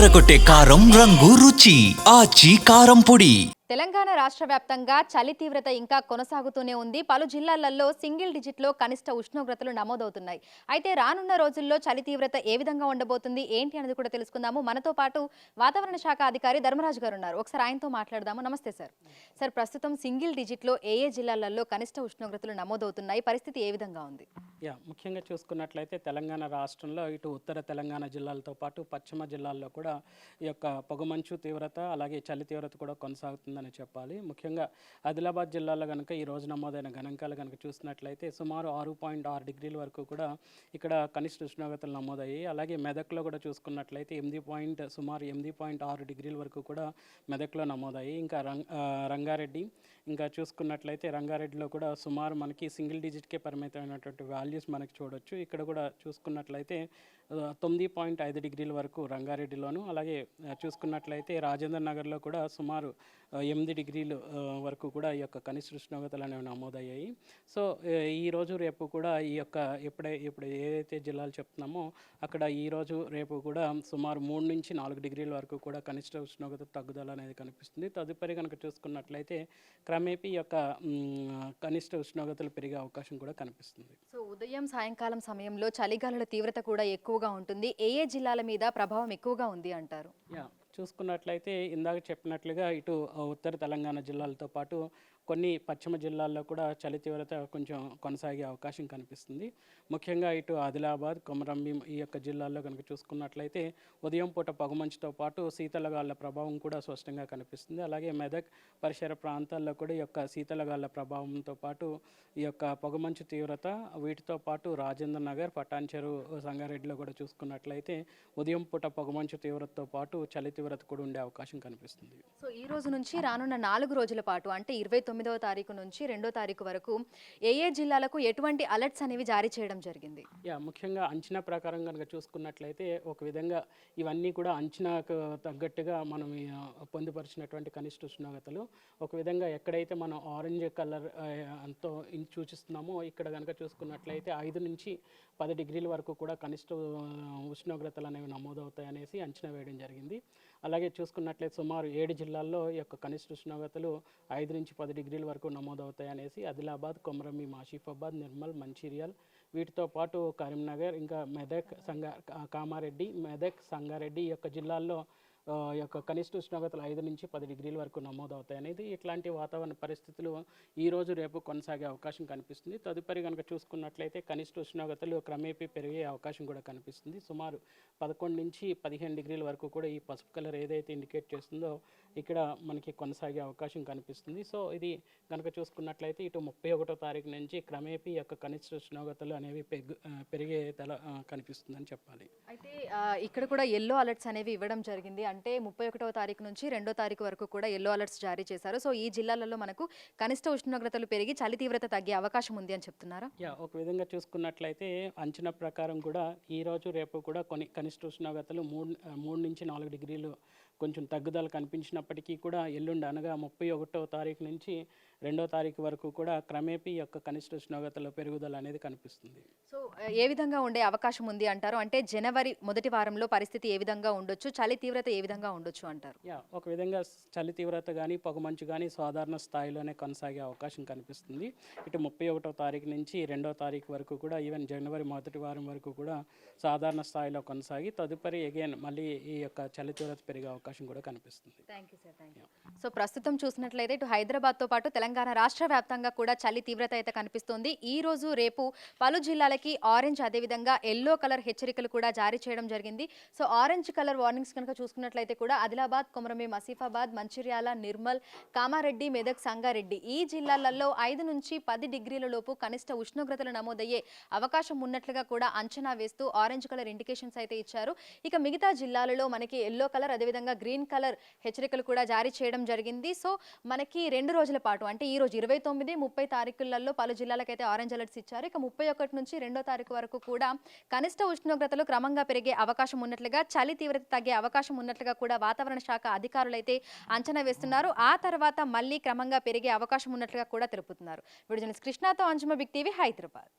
అదరగొట్టే కారం రంగు రుచి ఆచి కారం పొడి. తెలంగాణ రాష్ట్ర వ్యాప్తంగా చలి తీవ్రత ఇంకా కొనసాగుతూనే ఉంది. పలు జిల్లాలలో సింగిల్ డిజిట్లో కనిష్ట ఉష్ణోగ్రతలు నమోదవుతున్నాయి. అయితే రానున్న రోజుల్లో చలి తీవ్రత ఏ విధంగా ఉండబోతుంది ఏంటి అనేది కూడా తెలుసుకుందాము. మనతో పాటు వాతావరణ శాఖ అధికారి ధర్మరాజు గారు ఉన్నారు. ఒకసారి ఆయనతో మాట్లాడదాము. నమస్తే సార్. సార్, ప్రస్తుతం సింగిల్ డిజిట్లో ఏ జిల్లాలలో కనిష్ట ఉష్ణోగ్రతలు నమోదవుతున్నాయి, పరిస్థితి ఏ విధంగా ఉంది? ముఖ్యంగా చూసుకున్నట్లయితే తెలంగాణ రాష్ట్రంలో ఇటు ఉత్తర తెలంగాణ జిల్లాలతో పాటు పశ్చిమ జిల్లాల్లో కూడా ఈ యొక్క పొగమంచు తీవ్రత అలాగే చలి తీవ్రత కూడా కొనసాగుతుందని చెప్పాలి. ముఖ్యంగా ఆదిలాబాద్ జిల్లాలో కనుక ఈ రోజు నమోదైన గణాంకాలు కనుక చూసినట్లయితే సుమారు 6.6 డిగ్రీల వరకు కూడా ఇక్కడ కనిష్ట ఉష్ణోగ్రతలు నమోదయ్యాయి. అలాగే మెదక్లో కూడా చూసుకున్నట్లయితే సుమారు 8.6 డిగ్రీల వరకు కూడా మెదక్లో నమోదయ్యాయి. ఇంకా రంగారెడ్డి ఇంకా చూసుకున్నట్లయితే రంగారెడ్డిలో కూడా సుమారు మనకి సింగిల్ డిజిట్కే పరిమితమైనటువంటి వాల్యూస్ మనకి చూడొచ్చు. ఇక్కడ కూడా చూసుకున్నట్లయితే 9.5 డిగ్రీల వరకు రంగారెడ్డిలోను, అలాగే చూసుకున్నట్లయితే రాజేంద్ర నగర్లో కూడా సుమారు 8 డిగ్రీలు వరకు కూడా ఈ యొక్క కనిష్ట ఉష్ణోగ్రతలు అనేవి నమోదయ్యాయి. సో ఈరోజు రేపు కూడా ఈ యొక్క ఇప్పుడు ఏదైతే జిల్లాలు చెప్తున్నామో అక్కడ ఈరోజు రేపు కూడా సుమారు 3 నుంచి 4 డిగ్రీల వరకు కూడా కనిష్ట ఉష్ణోగ్రత తగ్గుదల అనేది కనిపిస్తుంది. తదుపరి కనుక చూసుకున్నట్లయితే క్రమేపీ యొక్క కనిష్ట ఉష్ణోగ్రతలు పెరిగే అవకాశం కూడా కనిపిస్తుంది. సో ఉదయం సాయంకాలం సమయంలో చలిగాలుల తీవ్రత కూడా ఎక్కువగా ఉంటుంది. ఏ జిల్లాల మీద ప్రభావం ఎక్కువగా ఉంది అంటారు? చూసుకున్నట్లయితే ఇందాక చెప్పినట్లుగా ఇటు ఉత్తర తెలంగాణ జిల్లాలతో పాటు కొన్ని పశ్చిమ జిల్లాల్లో కూడా చలి తీవ్రత కొంచెం కొనసాగే అవకాశం కనిపిస్తుంది. ముఖ్యంగా ఇటు ఆదిలాబాద్, కొమరంభీం ఈ యొక్క జిల్లాల్లో కనుక చూసుకున్నట్లయితే ఉదయం పూట పొగమంచుతో పాటు శీతలగాళ్ల ప్రభావం కూడా స్పష్టంగా కనిపిస్తుంది. అలాగే మెదక్ పరిసర ప్రాంతాల్లో కూడా ఈ యొక్క శీతలగాళ్ల ప్రభావంతో పాటు ఈ యొక్క పొగమంచు తీవ్రత, వీటితో పాటు రాజేంద్ర నగర్, పటాన్ చెరువు, సంగారెడ్డిలో కూడా చూసుకున్నట్లయితే ఉదయం పూట పొగమంచు తీవ్రతతో పాటు చలి తీవ్రత కూడా ఉండే అవకాశం కనిపిస్తుంది. సో ఈ రోజు నుంచి రానున్న 4 రోజుల పాటు అంటే 29వ తారీఖు నుంచి 2వ తారీఖు వరకు ఏ జిల్లాలకు ఎటువంటి అలర్ట్స్ అనేవి జారీ చేయడం జరిగింది? ముఖ్యంగా అంచనా ప్రకారం కనుక చూసుకున్నట్లయితే ఒక విధంగా ఇవన్నీ కూడా అంచనాకు తగ్గట్టుగా మనం పొందుపరిచినటువంటి కనిష్ట ఉష్ణోగ్రతలు. ఒక విధంగా ఎక్కడైతే మనం ఆరెంజ్ కలర్ అంతో సూచిస్తున్నామో ఇక్కడ కనుక చూసుకున్నట్లయితే 5 నుంచి 10 డిగ్రీల వరకు కూడా కనిష్ట ఉష్ణోగ్రతలు అనేవి నమోదవుతాయి అనేసి అంచనా వేయడం జరిగింది. అలాగే చూసుకున్నట్లయితే సుమారు 7 జిల్లాల్లో ఈ యొక్క కనిష్ట ఉష్ణోగ్రతలు 5 నుంచి 10 డిగ్రీల వరకు నమోదవుతాయి అనేసి ఆదిలాబాద్, కొమరంభీం, ఆసిఫాబాద్, నిర్మల్, మంచిర్యాల్, వీటితో పాటు కరీంనగర్, ఇంకా మెదక్, కామారెడ్డి, మెదక్, సంగారెడ్డి ఈ యొక్క జిల్లాల్లో ఈ యొక్క కనిష్ట ఉష్ణోగ్రతలు 5 నుంచి 10 డిగ్రీల వరకు నమోదవుతాయి అనేది ఇట్లాంటి వాతావరణ పరిస్థితులు ఈరోజు రేపు కొనసాగే అవకాశం కనిపిస్తుంది. తదుపరి కనుక చూసుకున్నట్లయితే కనిష్ట ఉష్ణోగ్రతలు క్రమేపీ పెరిగే అవకాశం కూడా కనిపిస్తుంది. సుమారు 11 నుంచి 15 డిగ్రీల వరకు కూడా ఈ పసుపు కలర్ ఏదైతే ఇండికేట్ చేస్తుందో ఇక్కడ మనకి కొనసాగే అవకాశం కనిపిస్తుంది. సో ఇది కనుక చూసుకున్నట్లయితే ఇటు 31వ తారీఖు నుంచి క్రమేపీ యొక్క కనిష్ట ఉష్ణోగ్రతలు అనేవి పెరిగే కనిపిస్తుందని చెప్పాలి. అయితే ఇక్కడ కూడా ఎల్లో అలర్ట్స్ అనేవి ఇవ్వడం జరిగింది. అంటే 31వ తారీఖు నుంచి 2వ తారీఖు వరకు కూడా ఎల్లో అలర్ట్స్ జారీ చేశారు. సో ఈ జిల్లాలలో మనకు కనిష్ట ఉష్ణోగ్రతలు పెరిగి చలి తీవ్రత తగ్గే అవకాశం ఉంది అని చెప్తున్నారా? ఒక విధంగా చూసుకున్నట్లయితే అంచనా ప్రకారం కూడా ఈ రోజు రేపు కూడా కొన్ని కనిష్ట ఉష్ణోగ్రతలు 3 నుంచి 4 డిగ్రీలు కొంచెం తగ్గుదల కనిపించినప్పటికీ కూడా ఎల్లుండి అనగా 31వ తారీఖు నుంచి 2వ తారీఖు వరకు కూడా క్రమేపీ యొక్క కనిష్ట ఉష్ణోగ్రతల పెరుగుదల అనేది కనిపిస్తుంది. సో ఏ విధంగా ఉండే అవకాశం ఉంది అంటారు? అంటే జనవరి మొదటి వారంలో పరిస్థితి ఏ విధంగా ఉండొచ్చు, చలి తీవ్రత ఏ విధంగా ఉండొచ్చు అంటారు? ఒక విధంగా చలి తీవ్రత కానీ పొగమంచు కానీ సాధారణ స్థాయిలోనే కొనసాగే అవకాశం కనిపిస్తుంది. ఇటు 31వ తారీఖు నుంచి 2వ తారీఖు వరకు కూడా ఈవెన్ జనవరి మొదటి వారం వరకు కూడా సాధారణ స్థాయిలో కొనసాగి తదుపరి మళ్ళీ ఈ యొక్క చలి తీవ్రత పెరిగే అవకాశం కూడా కనిపిస్తుంది. Thank you sir. సో ప్రస్తుతం చూసినట్లయితే ఇటు హైదరాబాద్తో పాటు తెలంగాణ రాష్ట్ర వ్యాప్తంగా కూడా చలి తీవ్రత అయితే కనిపిస్తుంది. ఈ రోజు రేపు పలు జిల్లాలకి ఆరెంజ్ అదేవిధంగా ఎల్లో కలర్ హెచ్చరికలు కూడా జారీ చేయడం జరిగింది. సో ఆరెంజ్ కలర్ వార్నింగ్స్ కనుక చూసుకున్నట్లయితే కూడా ఆదిలాబాద్, కొమరంభీం, ఆసిఫాబాద్, మంచిర్యాల, నిర్మల్, కామారెడ్డి, మెదక్, సంగారెడ్డి ఈ జిల్లాలలో 5 నుంచి 10 డిగ్రీల లోపు కనిష్ట ఉష్ణోగ్రతలు నమోదయ్యే అవకాశం ఉన్నట్లుగా కూడా అంచనా వేస్తూ ఆరెంజ్ కలర్ ఇండికేషన్స్ అయితే ఇచ్చారు. ఇక మిగతా జిల్లాలలో మనకి ఎల్లో కలర్ అదేవిధంగా గ్రీన్ కలర్ హెచ్చరికలు కూడా జారీ చేయడం జరిగింది. సో మనకి 2 రోజుల పాటు అంటే ఈ రోజు 29, 30 తారీఖులలో పలు జిల్లాలకైతే ఆరెంజ్ అలర్ట్స్ ఇచ్చారు. ఇక 31 నుంచి 2వ తారీఖు వరకు కూడా కనిష్ట ఉష్ణోగ్రతలు క్రమంగా పెరిగే అవకాశం ఉన్నట్లుగా, చలి తీవ్రత తగ్గే అవకాశం ఉన్నట్లుగా కూడా వాతావరణ శాఖ అధికారులు అయితే అంచనా వేస్తున్నారు. ఆ తర్వాత మళ్ళీ క్రమంగా పెరిగే అవకాశం ఉన్నట్లుగా కూడా తెలుపుతున్నారు. వీడియో జర్నలిస్ట్ కృష్ణతో అంజుమ, బిగ్ టీవీ, హైదరాబాద్.